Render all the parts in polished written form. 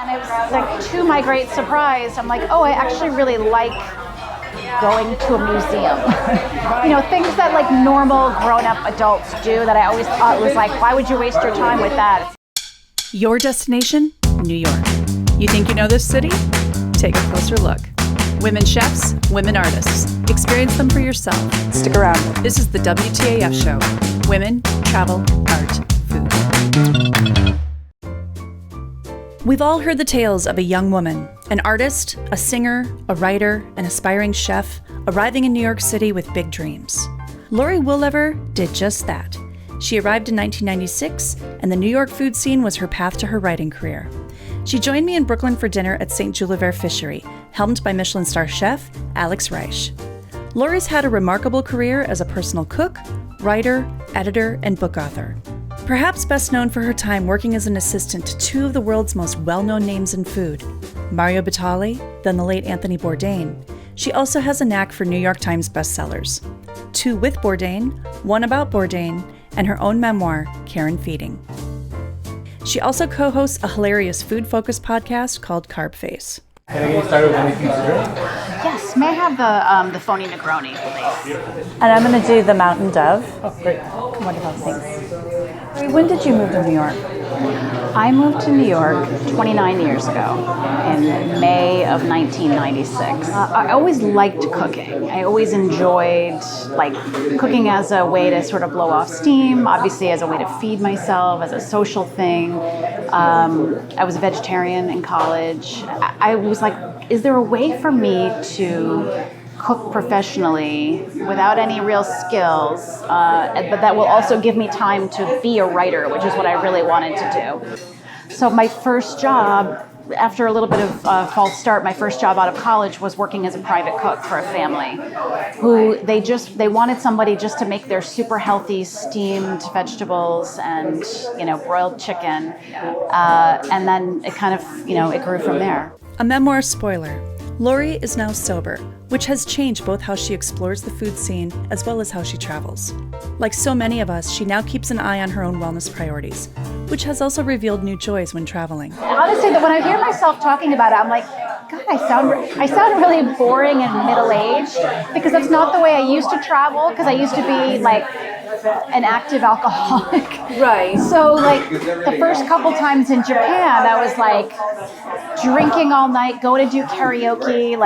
And it was like, to my great surprise, I'm like, oh, I actually really like going to a museum. Things that like normal grown-up adults do that I always thought was like, why would you waste your time with that? Your destination, New York. You think you know this city? Take a closer look. Women chefs, women artists. Experience them for yourself. Stick around. This is the WTAF show. Women, travel, art, food. We've all heard the tales of a young woman, an artist, a singer, a writer, an aspiring chef, arriving in New York City with big dreams. Laurie Woolever did just that. She arrived in 1996, and the New York food scene was her path to her writing career. She joined me in Brooklyn for dinner at Saint Julivert Fisherie, helmed by Michelin-star Chef Alex Raij. Laurie's had a remarkable career as a personal cook, writer, editor, and book author. Perhaps best known for her time working as an assistant to two of the world's most well-known names in food, Mario Batali, then the late Anthony Bourdain. She also has a knack for New York Times bestsellers. Two with Bourdain, one about Bourdain, and her own memoir, Karen Feeding. She also co-hosts a hilarious food-focused podcast called Carbface. Can I get started with anything to drink? Yes, may I have the phony Negroni, please? And I'm going to do the Mountain Dove. Oh, great. Wonderful, thanks. When did you move to New York? I moved to New York 29 years ago in May of 1996. I always liked cooking. I always enjoyed cooking as a way to sort of blow off steam, obviously as a way to feed myself, as a social thing. I was a vegetarian in college. I was like, is there a way for me to cook professionally without any real skills, but that will also give me time to be a writer, which is what I really wanted to do. So my first job, after a little bit of false start, my first job out of college was working as a private cook for a family who they wanted somebody just to make their super healthy steamed vegetables and broiled chicken, and then it kind of it grew from there. A memoir spoiler. Laurie is now sober, which has changed both how she explores the food scene as well as how she travels. Like so many of us, she now keeps an eye on her own wellness priorities, which has also revealed new joys when traveling. Honestly, when I hear myself talking about it, I'm like, God, I sound really boring and middle-aged, because that's not the way I used to travel, because I used to be an active alcoholic. Right. So the first couple times in Japan, I was drinking all night, go to do karaoke,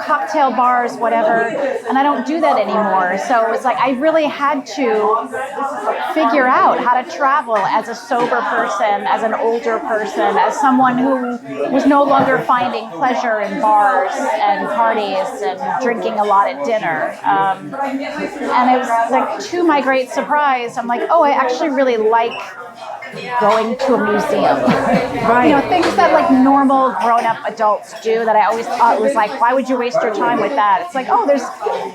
cocktail bars, whatever. And I don't do that anymore. So it's I really had to figure out how to travel as a sober person, as an older person, as someone who was no longer finding pleasure in bars and parties and drinking a lot at dinner. And it was to my great surprise, I'm like, oh, I actually really like going to a museum. Right. Things that normal grown-up adults do that I always thought was like, why would you waste your time with that? It's oh,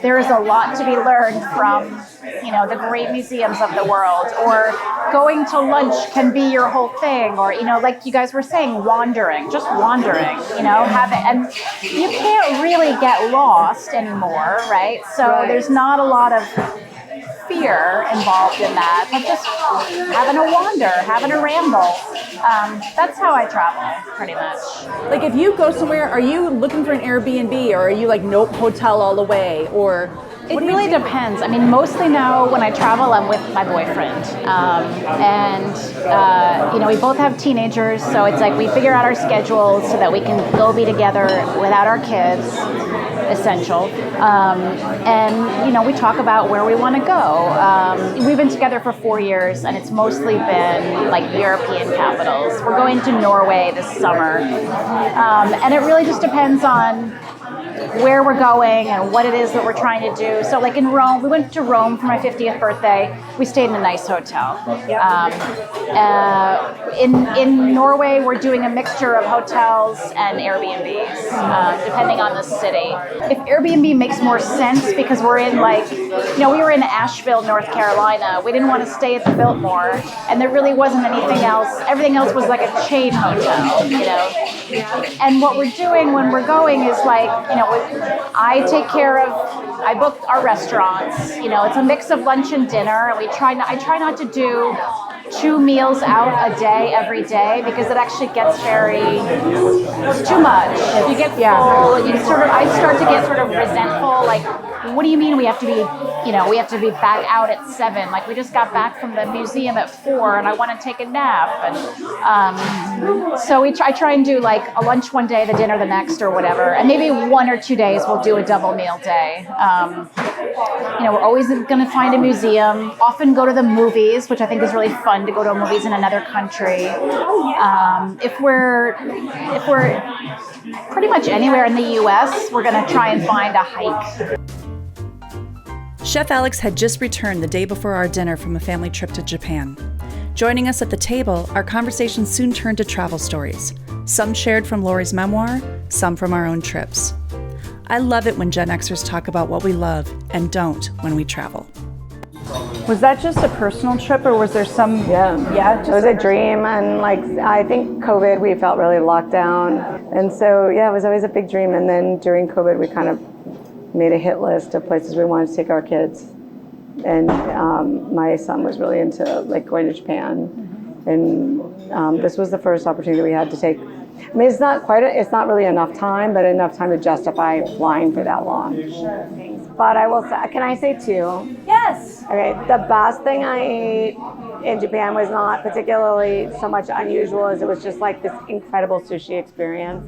there is a lot to be learned from the great museums of the world, or going to lunch can be your whole thing, or like you guys were saying, just wandering, and you can't really get lost anymore, right? So there's not a lot of fear involved in that, but just having a wander, having a ramble. That's how I travel, pretty much. If you go somewhere, are you looking for an Airbnb, or are you nope, hotel all the way, or? It really depends. I mean, mostly now when I travel, I'm with my boyfriend. We both have teenagers, so it's we figure out our schedules so that we can go be together without our kids, essential. We talk about where we want to go. We've been together for 4 years, and it's mostly been European capitals. We're going to Norway this summer. And it really just depends on where we're going and what it is that we're trying to do. So in Rome, we went to Rome for my 50th birthday. We stayed in a nice hotel. In Norway, we're doing a mixture of hotels and Airbnbs, depending on the city. If Airbnb makes more sense, because we're in we were in Asheville, North Carolina. We didn't want to stay at the Biltmore, and there really wasn't anything else. Everything else was a chain hotel, And what we're doing when we're going is I book our restaurants. It's a mix of lunch and dinner, and I try not to do 2 meals out a day every day, because it actually gets it's too much. You get full, I start to get sort of resentful, like, what do you mean we have to be back out at 7? Like, we just got back from the museum at 4 and I want to take a nap. And so I try and do like a lunch one day, the dinner the next, or whatever. And maybe 1 or 2 days we'll do a double meal day. We're always going to find a museum, often go to the movies, which I think is really fun to go to movies in another country. If we're pretty much anywhere in the US, we're going to try and find a hike. Chef Alex had just returned the day before our dinner from a family trip to Japan. Joining us at the table, our conversation soon turned to travel stories. Some shared from Lorie's memoir, some from our own trips. I love it when Gen Xers talk about what we love and don't when we travel. Was that just a personal trip, or was there some? Yeah, it was a dream, and I think COVID, we felt really locked down, and so it was always a big dream. And then during COVID, we kind of made a hit list of places we wanted to take our kids, and my son was really into going to Japan, and this was the first opportunity we had to take. I mean, it's not really enough time, but enough time to justify flying for that long. But I will say, can I say 2? Yes. Okay, the best thing I ate in Japan was not particularly so much unusual as it was just like this incredible sushi experience.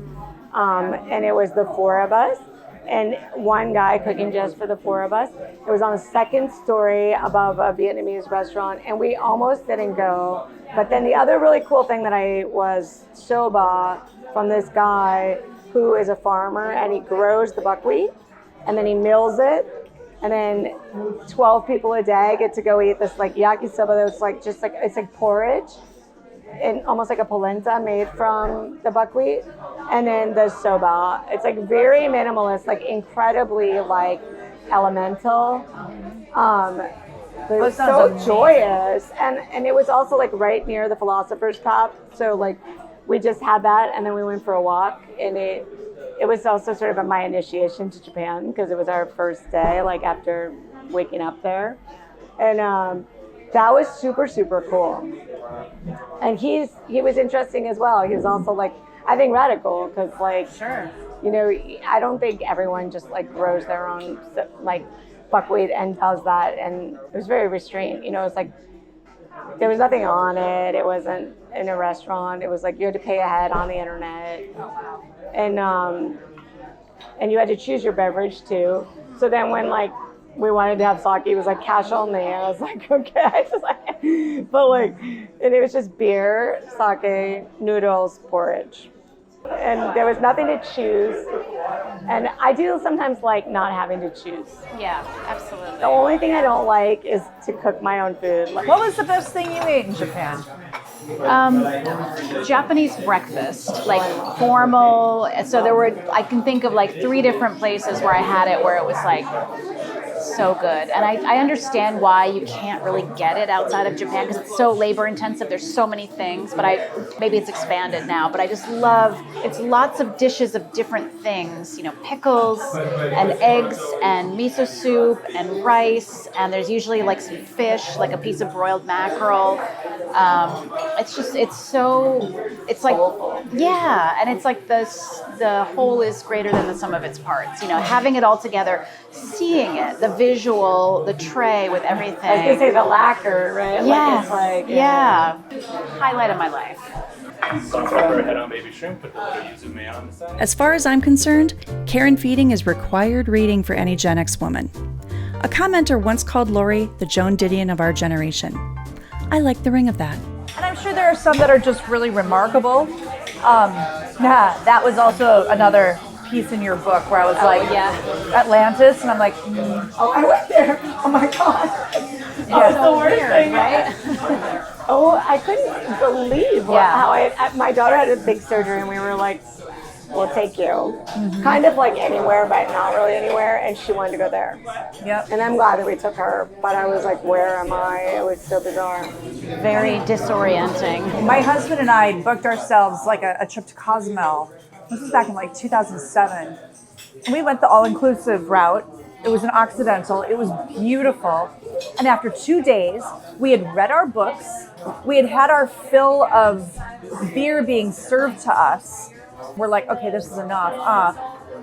And it was the 4 of us and one guy cooking just for the 4 of us. It was on the 2nd story above a Vietnamese restaurant, and we almost didn't go. But then the other really cool thing that I ate was soba from this guy who is a farmer, and he grows the buckwheat, and then he mills it, and then 12 people a day get to go eat this yakisoba that's it's like porridge, and almost like a polenta made from the buckwheat, and then the soba. It's very minimalist, incredibly elemental. It was so joyous, and it was also right near the Philosopher's Cup. So we just had that, and then we went for a walk, and it was also sort of my initiation to Japan, because it was our first day after waking up there, and that was super, super cool. And he was interesting as well. He was also I think radical, because sure, I don't think everyone just grows their own buckwheat and does that, and it was very restrained. It's there was nothing on it. It wasn't in a restaurant. It was you had to pay ahead on the internet, and you had to choose your beverage too. So then when we wanted to have sake, it was cash only. I was okay, and it was just beer, sake, noodles, porridge. And there was nothing to choose. And I do sometimes not having to choose. Yeah, absolutely. The only thing I don't like is to cook my own food. What was the best thing you ate in Japan? Japanese breakfast, formal. So I can think of 3 different places where I had it where it was so good. And I understand why you can't really get it outside of Japan, because it's so labor intensive. There's so many things, but maybe it's expanded now, but I just love, it's lots of dishes of different things, pickles and eggs and miso soup and rice. And there's usually some fish, a piece of broiled mackerel. And it's the whole is greater than the sum of its parts. Having it all together, seeing it, the visual, the tray with everything. I was gonna say the lacquer, right? Yes. Yeah. Highlight of my life. Salt, pepper, head on baby shrimp with a little yuzu mayo on the side. As far as I'm concerned, care and feeding is required reading for any Gen X woman. A commenter once called Lorie the Joan Didion of our generation. I like the ring of that. And I'm sure there are some that are just really remarkable. That was also another piece in your book where I was Atlantis, and I'm Oh, I went there. Oh my God. It's the worst thing, right? Oh, I couldn't believe how my daughter had a big surgery, and we were we'll take you. Mm-hmm. Kind of anywhere, but not really anywhere, and she wanted to go there. Yep. And I'm glad that we took her, but I was where am I? It was so bizarre. Very disorienting. My husband and I booked ourselves a trip to Cozumel. This was back in 2007. And we went the all-inclusive route. It was an Occidental. It was beautiful. And after 2 days, we had read our books. We had had our fill of beer being served to us. We're like, okay, this is enough.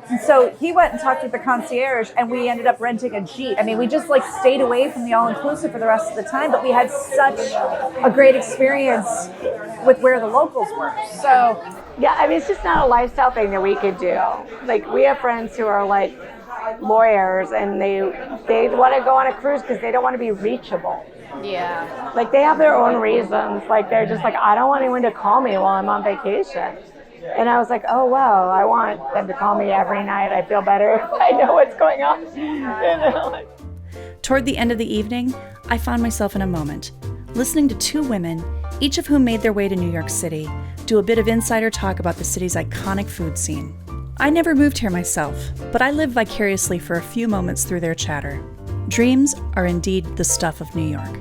And so he went and talked with the concierge, and we ended up renting a Jeep. I mean, we just like stayed away from the all-inclusive for the rest of the time, but we had such a great experience with where the locals were. So yeah, I mean, it's just not a lifestyle thing that we could do. Like, we have friends who are like lawyers, and they want to go on a cruise because they don't want to be reachable. Yeah. Like, they have their own reasons. Like, they're just like, I don't want anyone to call me while I'm on vacation. And I was like, oh, wow, I want them to call me every night. I feel better if I know what's going on. Toward the end of the evening, I found myself in a moment, listening to two women, each of whom made their way to New York City, do a bit of insider talk about the city's iconic food scene. I never moved here myself, but I lived vicariously for a few moments through their chatter. Dreams are indeed the stuff of New York.